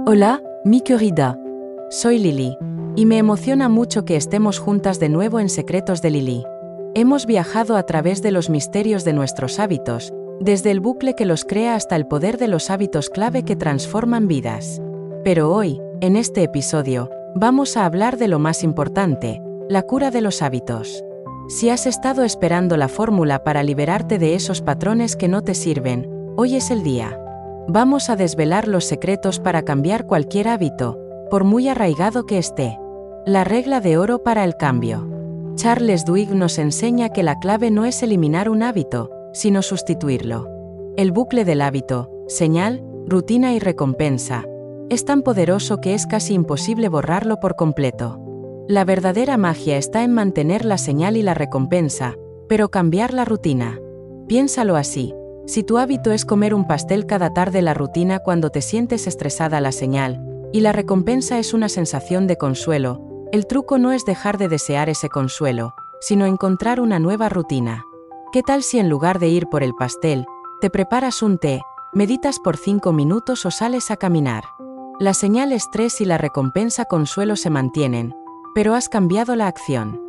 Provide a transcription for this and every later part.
Hola, mi querida. Soy Lili, y me emociona mucho que estemos juntas de nuevo en Secretos de Lili. Hemos viajado a través de los misterios de nuestros hábitos, desde el bucle que los crea hasta el poder de los hábitos clave que transforman vidas. Pero hoy, en este episodio, vamos a hablar de lo más importante, la cura de los hábitos. Si has estado esperando la fórmula para liberarte de esos patrones que no te sirven, hoy es el día. Vamos a desvelar los secretos para cambiar cualquier hábito, por muy arraigado que esté. La regla de oro para el cambio. Charles Duhigg nos enseña que la clave no es eliminar un hábito, sino sustituirlo. El bucle del hábito, señal, rutina y recompensa, es tan poderoso que es casi imposible borrarlo por completo. La verdadera magia está en mantener la señal y la recompensa, pero cambiar la rutina. Piénsalo así. Si tu hábito es comer un pastel cada tarde, la rutina cuando te sientes estresada, la señal, y la recompensa es una sensación de consuelo, el truco no es dejar de desear ese consuelo, sino encontrar una nueva rutina. ¿Qué tal si en lugar de ir por el pastel, te preparas un té, meditas por 5 minutos o sales a caminar? La señal estrés y la recompensa consuelo se mantienen, pero has cambiado la acción.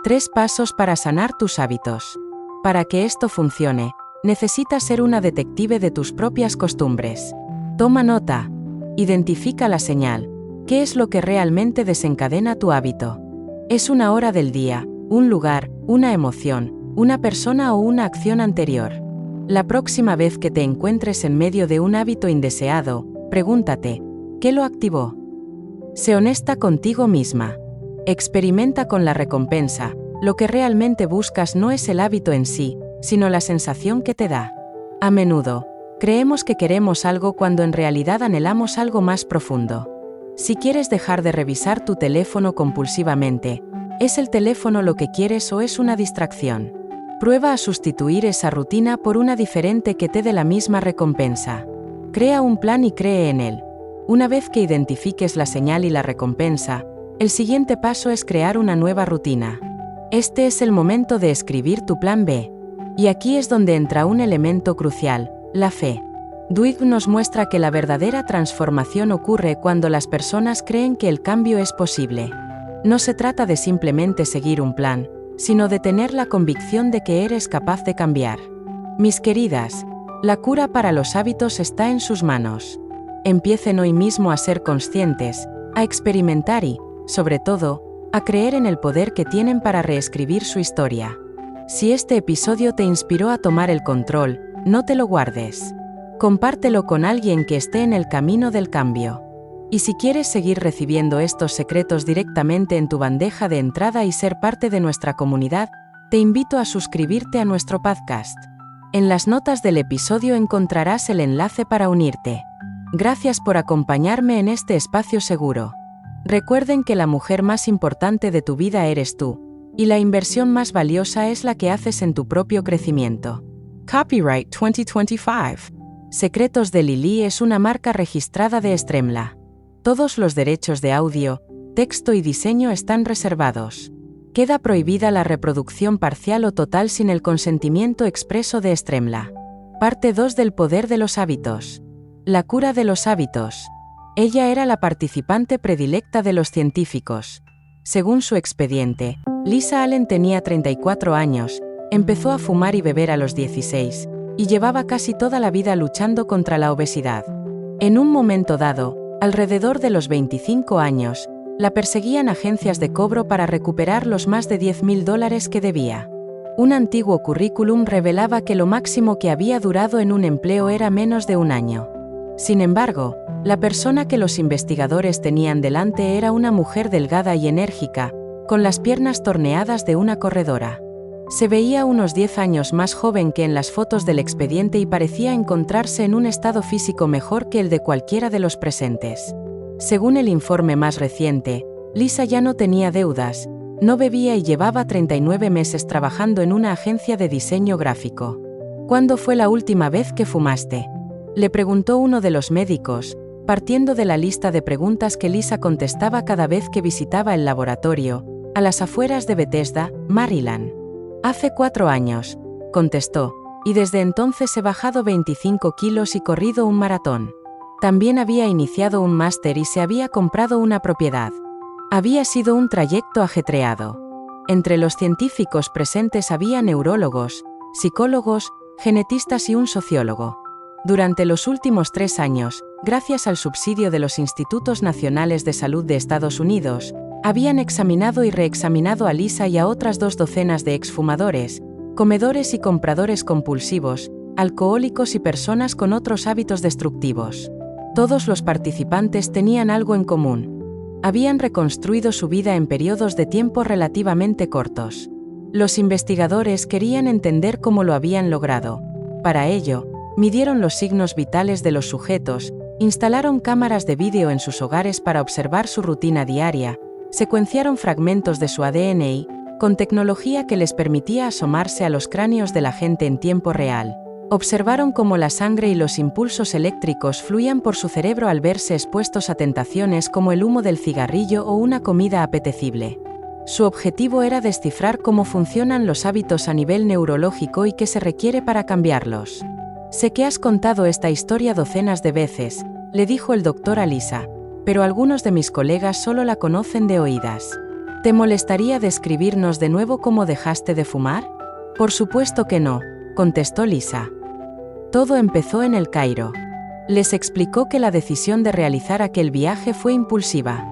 3 pasos para sanar tus hábitos. Para que esto funcione, necesitas ser una detective de tus propias costumbres. Toma nota. Identifica la señal. ¿Qué es lo que realmente desencadena tu hábito? ¿Es una hora del día, un lugar, una emoción, una persona o una acción anterior? La próxima vez que te encuentres en medio de un hábito indeseado, pregúntate, ¿qué lo activó? Sé honesta contigo misma. Experimenta con la recompensa. Lo que realmente buscas no es el hábito en sí, sino la sensación que te da. A menudo, creemos que queremos algo cuando en realidad anhelamos algo más profundo. Si quieres dejar de revisar tu teléfono compulsivamente, ¿es el teléfono lo que quieres o es una distracción? Prueba a sustituir esa rutina por una diferente que te dé la misma recompensa. Crea un plan y cree en él. Una vez que identifiques la señal y la recompensa, el siguiente paso es crear una nueva rutina. Este es el momento de escribir tu plan B. Y aquí es donde entra un elemento crucial, la fe. Duhigg nos muestra que la verdadera transformación ocurre cuando las personas creen que el cambio es posible. No se trata de simplemente seguir un plan, sino de tener la convicción de que eres capaz de cambiar. Mis queridas, la cura para los hábitos está en sus manos. Empiecen hoy mismo a ser conscientes, a experimentar y, sobre todo, a creer en el poder que tienen para reescribir su historia. Si este episodio te inspiró a tomar el control, no te lo guardes. Compártelo con alguien que esté en el camino del cambio. Y si quieres seguir recibiendo estos secretos directamente en tu bandeja de entrada y ser parte de nuestra comunidad, te invito a suscribirte a nuestro podcast. En las notas del episodio encontrarás el enlace para unirte. Gracias por acompañarme en este espacio seguro. Recuerden que la mujer más importante de tu vida eres tú. Y la inversión más valiosa es la que haces en tu propio crecimiento. Copyright 2025. Secretos de Lili es una marca registrada de Stremla. Todos los derechos de audio, texto y diseño están reservados. Queda prohibida la reproducción parcial o total sin el consentimiento expreso de Stremla. Parte 2 del poder de los hábitos. La cura de los hábitos. Ella era la participante predilecta de los científicos. Según su expediente, Lisa Allen tenía 34 años, empezó a fumar y beber a los 16, y llevaba casi toda la vida luchando contra la obesidad. En un momento dado, alrededor de los 25 años, la perseguían agencias de cobro para recuperar los más de $10,000 que debía. Un antiguo currículum revelaba que lo máximo que había durado en un empleo era menos de un año. Sin embargo, la persona que los investigadores tenían delante era una mujer delgada y enérgica, con las piernas torneadas de una corredora. Se veía unos 10 años más joven que en las fotos del expediente y parecía encontrarse en un estado físico mejor que el de cualquiera de los presentes. Según el informe más reciente, Lisa ya no tenía deudas, no bebía y llevaba 39 meses trabajando en una agencia de diseño gráfico. ¿Cuándo fue la última vez que fumaste?, le preguntó uno de los médicos, partiendo de la lista de preguntas que Lisa contestaba cada vez que visitaba el laboratorio, a las afueras de Bethesda, Maryland. Hace 4 años, contestó, y desde entonces he bajado 25 kilos y corrido un maratón. También había iniciado un máster y se había comprado una propiedad. Había sido un trayecto ajetreado. Entre los científicos presentes había neurólogos, psicólogos, genetistas y un sociólogo. Durante los últimos 3 años, gracias al subsidio de los Institutos Nacionales de Salud de Estados Unidos, habían examinado y reexaminado a Lisa y a otras 2 docenas de exfumadores, comedores y compradores compulsivos, alcohólicos y personas con otros hábitos destructivos. Todos los participantes tenían algo en común. Habían reconstruido su vida en periodos de tiempo relativamente cortos. Los investigadores querían entender cómo lo habían logrado. Para ello, midieron los signos vitales de los sujetos, instalaron cámaras de vídeo en sus hogares para observar su rutina diaria, secuenciaron fragmentos de su ADN con tecnología que les permitía asomarse a los cráneos de la gente en tiempo real. Observaron cómo la sangre y los impulsos eléctricos fluían por su cerebro al verse expuestos a tentaciones como el humo del cigarrillo o una comida apetecible. Su objetivo era descifrar cómo funcionan los hábitos a nivel neurológico y qué se requiere para cambiarlos. «Sé que has contado esta historia docenas de veces», le dijo el doctor a Lisa, «pero algunos de mis colegas solo la conocen de oídas. ¿Te molestaría describirnos de nuevo cómo dejaste de fumar?» «Por supuesto que no», contestó Lisa. Todo empezó en El Cairo. Les explicó que la decisión de realizar aquel viaje fue impulsiva.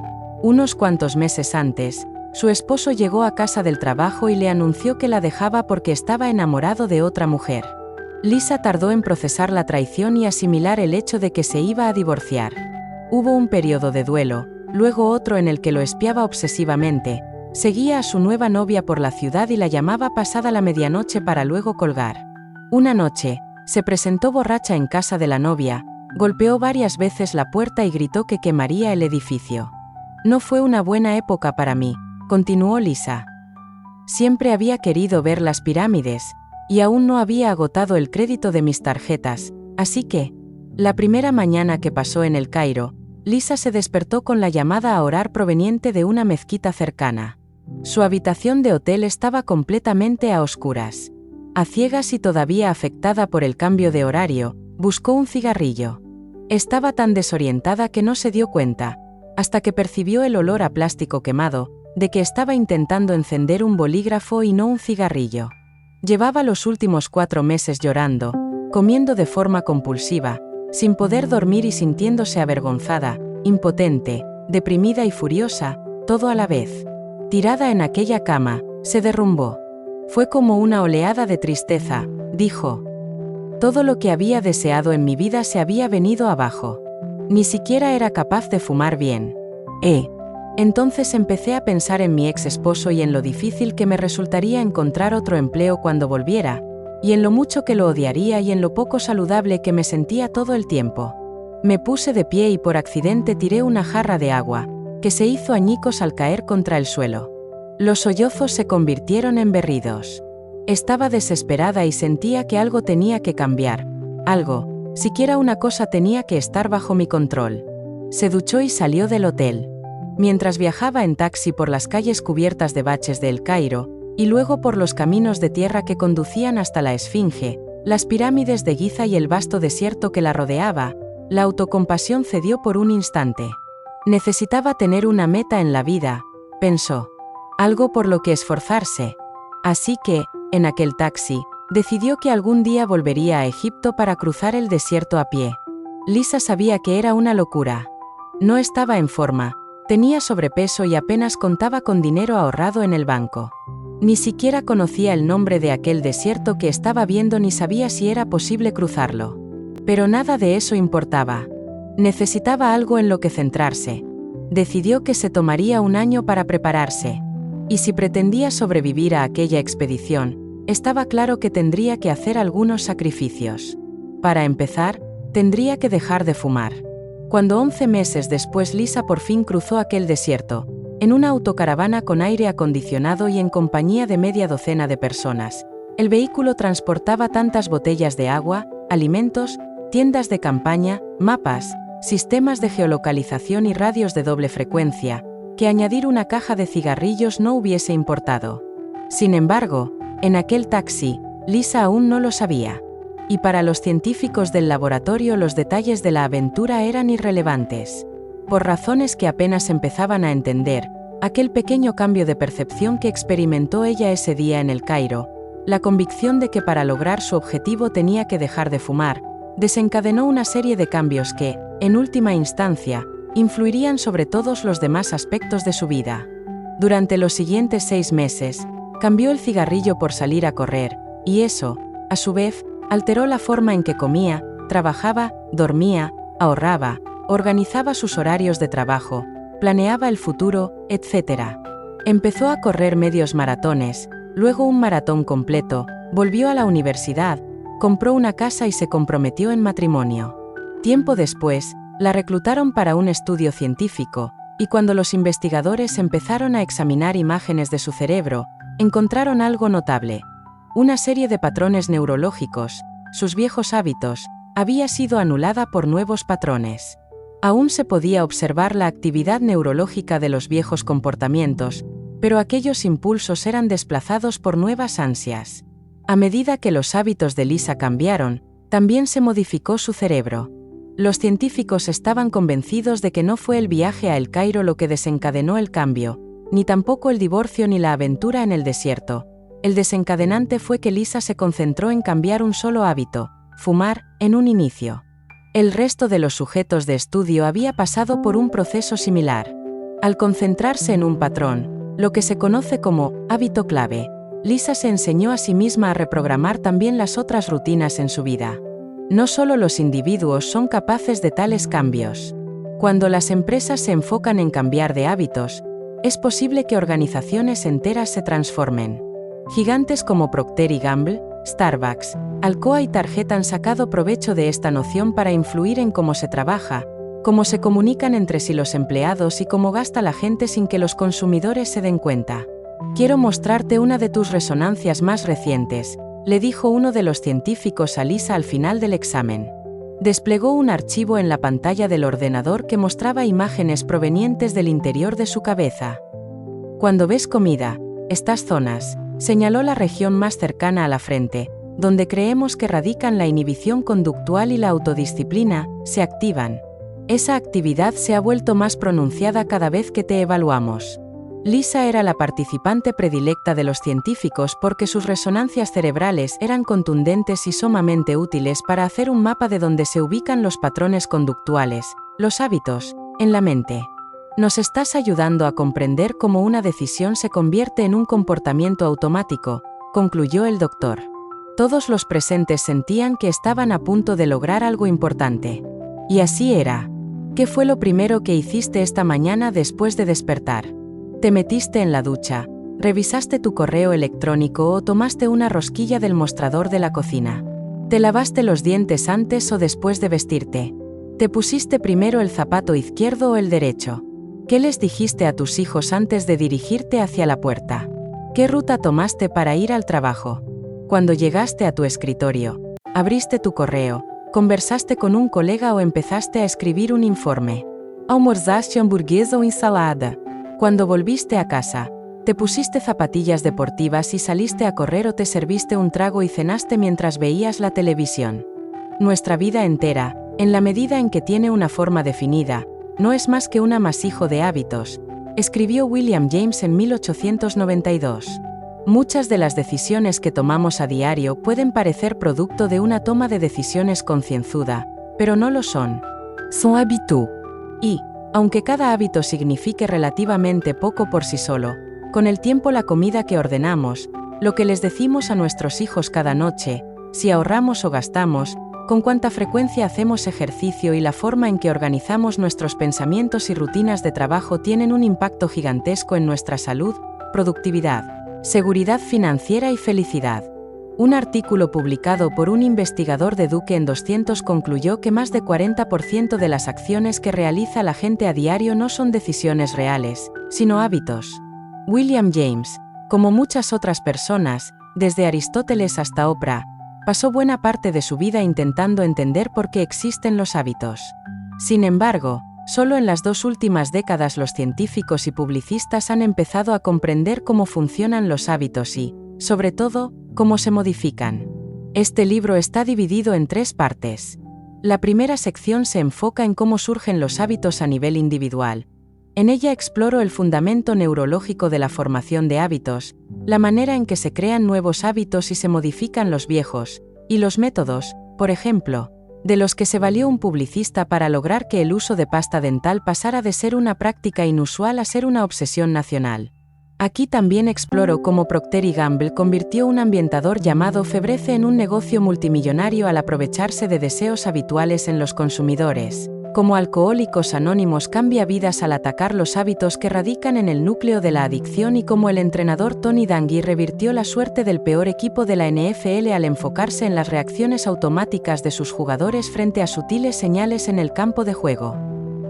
Unos cuantos meses antes, su esposo llegó a casa del trabajo y le anunció que la dejaba porque estaba enamorado de otra mujer. Lisa tardó en procesar la traición y asimilar el hecho de que se iba a divorciar. Hubo un periodo de duelo, luego otro en el que lo espiaba obsesivamente, seguía a su nueva novia por la ciudad y la llamaba pasada la medianoche para luego colgar. Una noche, se presentó borracha en casa de la novia, golpeó varias veces la puerta y gritó que quemaría el edificio. «No fue una buena época para mí», continuó Lisa. «Siempre había querido ver las pirámides, y aún no había agotado el crédito de mis tarjetas, así que...». La primera mañana que pasó en El Cairo, Lisa se despertó con la llamada a orar proveniente de una mezquita cercana. Su habitación de hotel estaba completamente a oscuras. A ciegas y todavía afectada por el cambio de horario, buscó un cigarrillo. Estaba tan desorientada que no se dio cuenta, hasta que percibió el olor a plástico quemado, de que estaba intentando encender un bolígrafo y no un cigarrillo. Llevaba los últimos 4 meses llorando, comiendo de forma compulsiva, sin poder dormir y sintiéndose avergonzada, impotente, deprimida y furiosa, todo a la vez. Tirada en aquella cama, se derrumbó. «Fue como una oleada de tristeza», dijo. «Todo lo que había deseado en mi vida se había venido abajo. Ni siquiera era capaz de fumar bien. Entonces empecé a pensar en mi ex esposo y en lo difícil que me resultaría encontrar otro empleo cuando volviera, y en lo mucho que lo odiaría y en lo poco saludable que me sentía todo el tiempo. Me puse de pie y por accidente tiré una jarra de agua, que se hizo añicos al caer contra el suelo. Los sollozos se convirtieron en berridos. Estaba desesperada y sentía que algo tenía que cambiar. Algo, siquiera una cosa tenía que estar bajo mi control». Se duchó y salió del hotel. Mientras viajaba en taxi por las calles cubiertas de baches de El Cairo, y luego por los caminos de tierra que conducían hasta la Esfinge, las pirámides de Giza y el vasto desierto que la rodeaba, la autocompasión cedió por un instante. Necesitaba tener una meta en la vida, pensó. Algo por lo que esforzarse. Así que, en aquel taxi, decidió que algún día volvería a Egipto para cruzar el desierto a pie. Lisa sabía que era una locura. No estaba en forma, tenía sobrepeso y apenas contaba con dinero ahorrado en el banco. Ni siquiera conocía el nombre de aquel desierto que estaba viendo ni sabía si era posible cruzarlo. Pero nada de eso importaba. Necesitaba algo en lo que centrarse. Decidió que se tomaría un año para prepararse. Y si pretendía sobrevivir a aquella expedición, estaba claro que tendría que hacer algunos sacrificios. Para empezar, tendría que dejar de fumar. Cuando 11 meses después Lisa por fin cruzó aquel desierto, en una autocaravana con aire acondicionado y en compañía de media docena de personas, el vehículo transportaba tantas botellas de agua, alimentos, tiendas de campaña, mapas, sistemas de geolocalización y radios de doble frecuencia, que añadir una caja de cigarrillos no hubiese importado. Sin embargo, en aquel taxi, Lisa aún no lo sabía. y para los científicos del laboratorio los detalles de la aventura eran irrelevantes. Por razones que apenas empezaban a entender, aquel pequeño cambio de percepción que experimentó ella ese día en el Cairo, la convicción de que para lograr su objetivo tenía que dejar de fumar, desencadenó una serie de cambios que, en última instancia, influirían sobre todos los demás aspectos de su vida. Durante los siguientes 6 meses, cambió el cigarrillo por salir a correr, y eso, a su vez, alteró la forma en que comía, trabajaba, dormía, ahorraba, organizaba sus horarios de trabajo, planeaba el futuro, etc. Empezó a correr medios maratones, luego un maratón completo, volvió a la universidad, compró una casa y se comprometió en matrimonio. Tiempo después, la reclutaron para un estudio científico, y cuando los investigadores empezaron a examinar imágenes de su cerebro, encontraron algo notable. Una serie de patrones neurológicos, sus viejos hábitos, había sido anulada por nuevos patrones. Aún se podía observar la actividad neurológica de los viejos comportamientos, pero aquellos impulsos eran desplazados por nuevas ansias. A medida que los hábitos de Lisa cambiaron, también se modificó su cerebro. Los científicos estaban convencidos de que no fue el viaje a El Cairo lo que desencadenó el cambio, ni tampoco el divorcio ni la aventura en el desierto. El desencadenante fue que Lisa se concentró en cambiar un solo hábito, fumar, en un inicio. El resto de los sujetos de estudio había pasado por un proceso similar. Al concentrarse en un patrón, lo que se conoce como hábito clave, Lisa se enseñó a sí misma a reprogramar también las otras rutinas en su vida. No solo los individuos son capaces de tales cambios. Cuando las empresas se enfocan en cambiar de hábitos, es posible que organizaciones enteras se transformen. Gigantes como Procter & Gamble, Starbucks, Alcoa y Target han sacado provecho de esta noción para influir en cómo se trabaja, cómo se comunican entre sí los empleados y cómo gasta la gente sin que los consumidores se den cuenta. Quiero mostrarte una de tus resonancias más recientes, le dijo uno de los científicos a Lisa al final del examen. Desplegó un archivo en la pantalla del ordenador que mostraba imágenes provenientes del interior de su cabeza. Cuando ves comida, estas zonas, señaló la región más cercana a la frente, donde creemos que radican la inhibición conductual y la autodisciplina, se activan. Esa actividad se ha vuelto más pronunciada cada vez que te evaluamos. Lisa era la participante predilecta de los científicos porque sus resonancias cerebrales eran contundentes y sumamente útiles para hacer un mapa de donde se ubican los patrones conductuales, los hábitos, en la mente. Nos estás ayudando a comprender cómo una decisión se convierte en un comportamiento automático, concluyó el doctor. Todos los presentes sentían que estaban a punto de lograr algo importante. Y así era. ¿Qué fue lo primero que hiciste esta mañana después de despertar? ¿Te metiste en la ducha, revisaste tu correo electrónico o tomaste una rosquilla del mostrador de la cocina? ¿Te lavaste los dientes antes o después de vestirte? ¿Te pusiste primero el zapato izquierdo o el derecho? ¿Qué les dijiste a tus hijos antes de dirigirte hacia la puerta? ¿Qué ruta tomaste para ir al trabajo? Cuando llegaste a tu escritorio, abriste tu correo, conversaste con un colega o empezaste a escribir un informe. ¿Almorzaste hamburguesa o ensalada? Cuando volviste a casa, ¿te pusiste zapatillas deportivas y saliste a correr o te serviste un trago y cenaste mientras veías la televisión? Nuestra vida entera, en la medida en que tiene una forma definida, no es más que un amasijo de hábitos, escribió William James en 1892. Muchas de las decisiones que tomamos a diario pueden parecer producto de una toma de decisiones concienzuda, pero no lo son. Son hábitos. Y, aunque cada hábito signifique relativamente poco por sí solo, con el tiempo la comida que ordenamos, lo que les decimos a nuestros hijos cada noche, si ahorramos o gastamos, con cuánta frecuencia hacemos ejercicio y la forma en que organizamos nuestros pensamientos y rutinas de trabajo tienen un impacto gigantesco en nuestra salud, productividad, seguridad financiera y felicidad. Un artículo publicado por un investigador de Duke en 200 concluyó que más de 40% de las acciones que realiza la gente a diario no son decisiones reales, sino hábitos. William James, como muchas otras personas, desde Aristóteles hasta Oprah, pasó buena parte de su vida intentando entender por qué existen los hábitos. Sin embargo, solo en las 2 últimas décadas los científicos y publicistas han empezado a comprender cómo funcionan los hábitos y, sobre todo, cómo se modifican. Este libro está dividido en 3 partes. La primera sección se enfoca en cómo surgen los hábitos a nivel individual. En ella exploro el fundamento neurológico de la formación de hábitos, la manera en que se crean nuevos hábitos y se modifican los viejos, y los métodos, por ejemplo, de los que se valió un publicista para lograr que el uso de pasta dental pasara de ser una práctica inusual a ser una obsesión nacional. Aquí también exploro cómo Procter & Gamble convirtió un ambientador llamado Febreze en un negocio multimillonario al aprovecharse de deseos habituales en los consumidores, cómo Alcohólicos Anónimos cambia vidas al atacar los hábitos que radican en el núcleo de la adicción y cómo el entrenador Tony Dungy revirtió la suerte del peor equipo de la NFL al enfocarse en las reacciones automáticas de sus jugadores frente a sutiles señales en el campo de juego.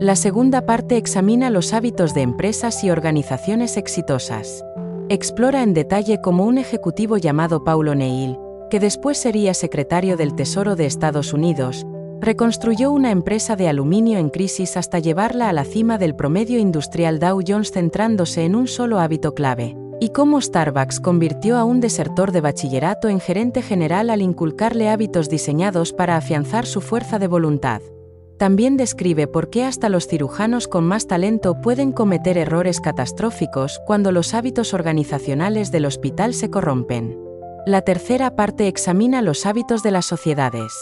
La segunda parte examina los hábitos de empresas y organizaciones exitosas. Explora en detalle cómo un ejecutivo llamado Paul O'Neill, que después sería secretario del Tesoro de Estados Unidos, reconstruyó una empresa de aluminio en crisis hasta llevarla a la cima del promedio industrial Dow Jones centrándose en un solo hábito clave, y cómo Starbucks convirtió a un desertor de bachillerato en gerente general al inculcarle hábitos diseñados para afianzar su fuerza de voluntad. También describe por qué hasta los cirujanos con más talento pueden cometer errores catastróficos cuando los hábitos organizacionales del hospital se corrompen. La tercera parte examina los hábitos de las sociedades.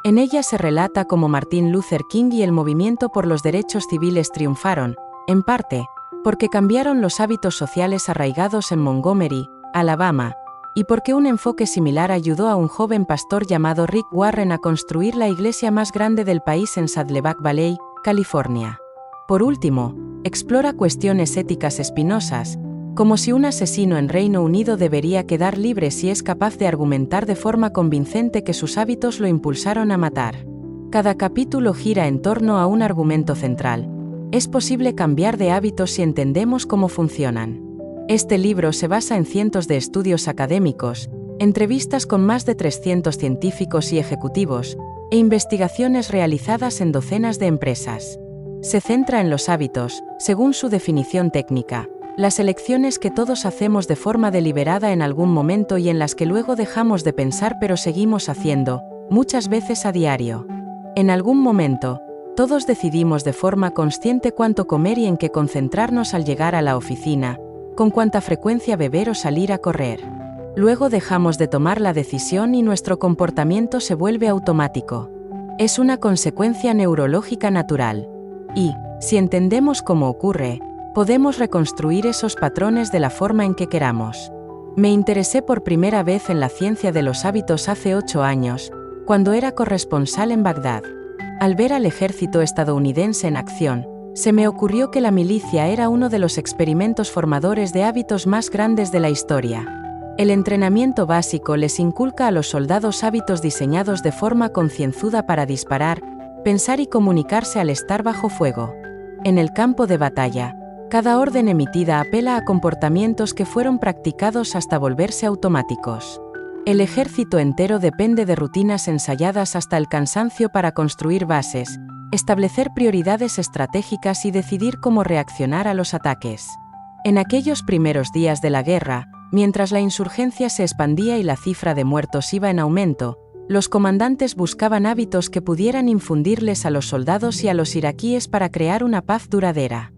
En ella se relata cómo Martin Luther King y el movimiento por los derechos civiles triunfaron, en parte, porque cambiaron los hábitos sociales arraigados en Montgomery, Alabama, y porque un enfoque similar ayudó a un joven pastor llamado Rick Warren a construir la iglesia más grande del país en Saddleback Valley, California. Por último, explora cuestiones éticas espinosas, como si un asesino en Reino Unido debería quedar libre si es capaz de argumentar de forma convincente que sus hábitos lo impulsaron a matar. Cada capítulo gira en torno a un argumento central. Es posible cambiar de hábitos si entendemos cómo funcionan. Este libro se basa en cientos de estudios académicos, entrevistas con más de 300 científicos y ejecutivos, e investigaciones realizadas en docenas de empresas. Se centra en los hábitos, según su definición técnica, las elecciones que todos hacemos de forma deliberada en algún momento y en las que luego dejamos de pensar pero seguimos haciendo, muchas veces a diario. En algún momento, todos decidimos de forma consciente cuánto comer y en qué concentrarnos al llegar a la oficina, con cuánta frecuencia beber o salir a correr. Luego dejamos de tomar la decisión y nuestro comportamiento se vuelve automático. Es una consecuencia neurológica natural. Y, si entendemos cómo ocurre, podemos reconstruir esos patrones de la forma en que queramos. Me interesé por primera vez en la ciencia de los hábitos hace 8 años, cuando era corresponsal en Bagdad. Al ver al ejército estadounidense en acción, se me ocurrió que la milicia era uno de los experimentos formadores de hábitos más grandes de la historia. El entrenamiento básico les inculca a los soldados hábitos diseñados de forma concienzuda para disparar, pensar y comunicarse al estar bajo fuego. En el campo de batalla, cada orden emitida apela a comportamientos que fueron practicados hasta volverse automáticos. El ejército entero depende de rutinas ensayadas hasta el cansancio para construir bases, establecer prioridades estratégicas y decidir cómo reaccionar a los ataques. En aquellos primeros días de la guerra, mientras la insurgencia se expandía y la cifra de muertos iba en aumento, los comandantes buscaban hábitos que pudieran infundirles a los soldados y a los iraquíes para crear una paz duradera.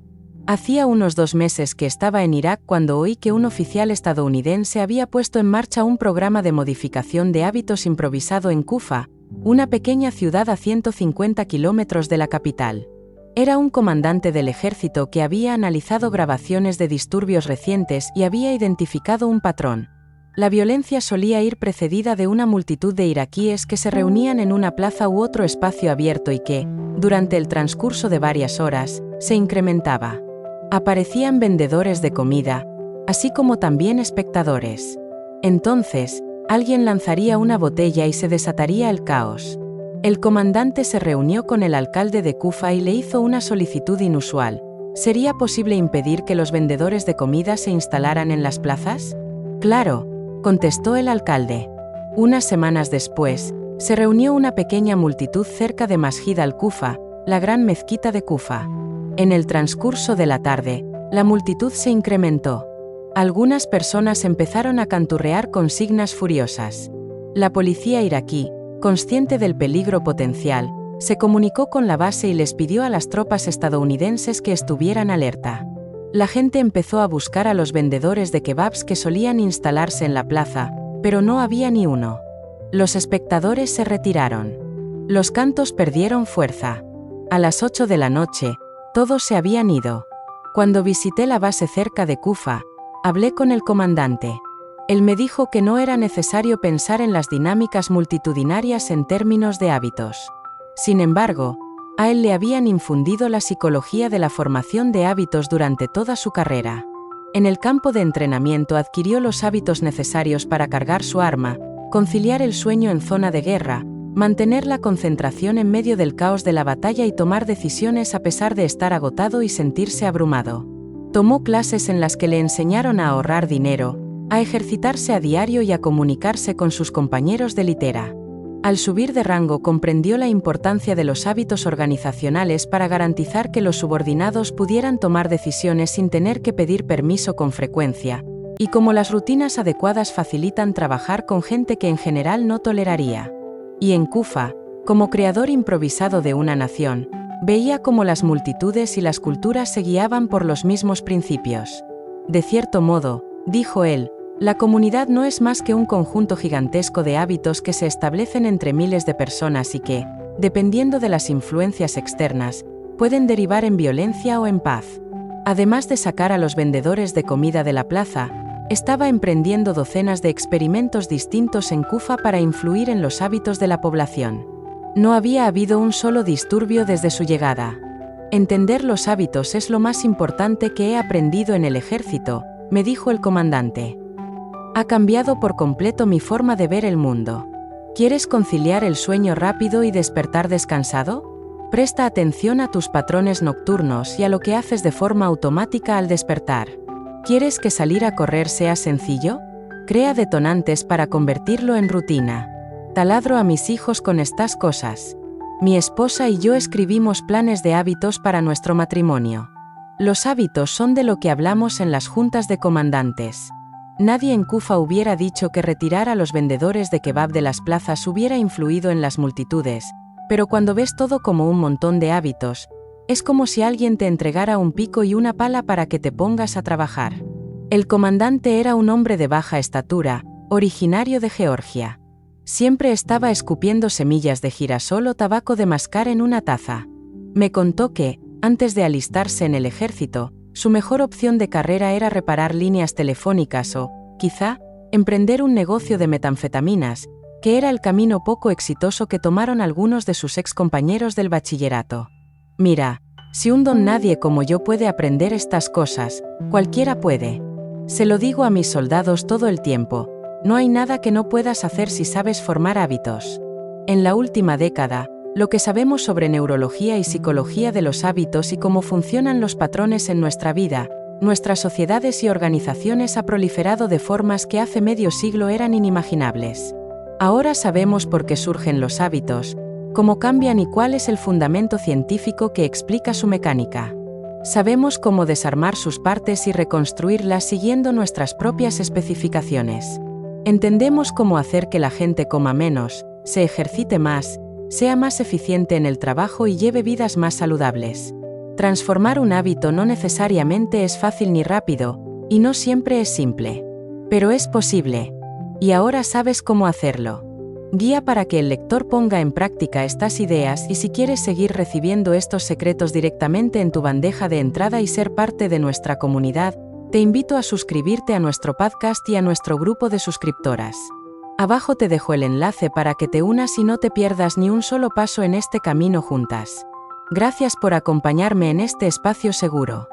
Hacía unos 2 meses que estaba en Irak cuando oí que un oficial estadounidense había puesto en marcha un programa de modificación de hábitos improvisado en Kufa, una pequeña ciudad a 150 kilómetros de la capital. Era un comandante del ejército que había analizado grabaciones de disturbios recientes y había identificado un patrón. La violencia solía ir precedida de una multitud de iraquíes que se reunían en una plaza u otro espacio abierto y que, durante el transcurso de varias horas, se incrementaba. Aparecían vendedores de comida, así como también espectadores. Entonces, alguien lanzaría una botella y se desataría el caos. El comandante se reunió con el alcalde de Kufa y le hizo una solicitud inusual. ¿Sería posible impedir que los vendedores de comida se instalaran en las plazas? Claro, contestó el alcalde. Unas semanas después, se reunió una pequeña multitud cerca de Masjid al-Kufa, la gran mezquita de Kufa. En el transcurso de la tarde, la multitud se incrementó. Algunas personas empezaron a canturrear consignas furiosas. La policía iraquí, consciente del peligro potencial, se comunicó con la base y les pidió a las tropas estadounidenses que estuvieran alerta. La gente empezó a buscar a los vendedores de kebabs que solían instalarse en la plaza, pero no había ni uno. Los espectadores se retiraron. Los cantos perdieron fuerza. A las 8 de la noche, todos se habían ido. Cuando visité la base cerca de Kufa, hablé con el comandante. Él me dijo que no era necesario pensar en las dinámicas multitudinarias en términos de hábitos. Sin embargo, a él le habían infundido la psicología de la formación de hábitos durante toda su carrera. En el campo de entrenamiento adquirió los hábitos necesarios para cargar su arma, conciliar el sueño en zona de guerra, mantener la concentración en medio del caos de la batalla y tomar decisiones a pesar de estar agotado y sentirse abrumado. Tomó clases en las que le enseñaron a ahorrar dinero, a ejercitarse a diario y a comunicarse con sus compañeros de litera. Al subir de rango comprendió la importancia de los hábitos organizacionales para garantizar que los subordinados pudieran tomar decisiones sin tener que pedir permiso con frecuencia, y cómo las rutinas adecuadas facilitan trabajar con gente que en general no toleraría. Y en Kufa, como creador improvisado de una nación, veía cómo las multitudes y las culturas se guiaban por los mismos principios. De cierto modo, dijo él, la comunidad no es más que un conjunto gigantesco de hábitos que se establecen entre miles de personas y que, dependiendo de las influencias externas, pueden derivar en violencia o en paz. Además de sacar a los vendedores de comida de la plaza, estaba emprendiendo docenas de experimentos distintos en Kufa para influir en los hábitos de la población. No había habido un solo disturbio desde su llegada. Entender los hábitos es lo más importante que he aprendido en el ejército, me dijo el comandante. Ha cambiado por completo mi forma de ver el mundo. ¿Quieres conciliar el sueño rápido y despertar descansado? Presta atención a tus patrones nocturnos y a lo que haces de forma automática al despertar. ¿Quieres que salir a correr sea sencillo? Crea detonantes para convertirlo en rutina. Taladro a mis hijos con estas cosas. Mi esposa y yo escribimos planes de hábitos para nuestro matrimonio. Los hábitos son de lo que hablamos en las juntas de comandantes. Nadie en Kufa hubiera dicho que retirar a los vendedores de kebab de las plazas hubiera influido en las multitudes, pero cuando ves todo como un montón de hábitos, es como si alguien te entregara un pico y una pala para que te pongas a trabajar. El comandante era un hombre de baja estatura, originario de Georgia. Siempre estaba escupiendo semillas de girasol o tabaco de mascar en una taza. Me contó que, antes de alistarse en el ejército, su mejor opción de carrera era reparar líneas telefónicas o, quizá, emprender un negocio de metanfetaminas, que era el camino poco exitoso que tomaron algunos de sus excompañeros del bachillerato. Mira, si un don nadie como yo puede aprender estas cosas, cualquiera puede. Se lo digo a mis soldados todo el tiempo, no hay nada que no puedas hacer si sabes formar hábitos. En la última década, lo que sabemos sobre neurología y psicología de los hábitos y cómo funcionan los patrones en nuestra vida, nuestras sociedades y organizaciones ha proliferado de formas que hace medio siglo eran inimaginables. Ahora sabemos por qué surgen los hábitos, cómo cambian y cuál es el fundamento científico que explica su mecánica. Sabemos cómo desarmar sus partes y reconstruirlas siguiendo nuestras propias especificaciones. Entendemos cómo hacer que la gente coma menos, se ejercite más, sea más eficiente en el trabajo y lleve vidas más saludables. Transformar un hábito no necesariamente es fácil ni rápido, y no siempre es simple. Pero es posible. Y ahora sabes cómo hacerlo. Guía para que el lector ponga en práctica estas ideas y si quieres seguir recibiendo estos secretos directamente en tu bandeja de entrada y ser parte de nuestra comunidad, te invito a suscribirte a nuestro podcast y a nuestro grupo de suscriptoras. Abajo te dejo el enlace para que te unas y no te pierdas ni un solo paso en este camino juntas. Gracias por acompañarme en este espacio seguro.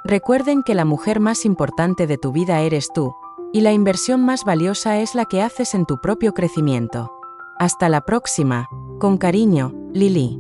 Recuerden que la mujer más importante de tu vida eres tú, y la inversión más valiosa es la que haces en tu propio crecimiento. Hasta la próxima, con cariño, Lili.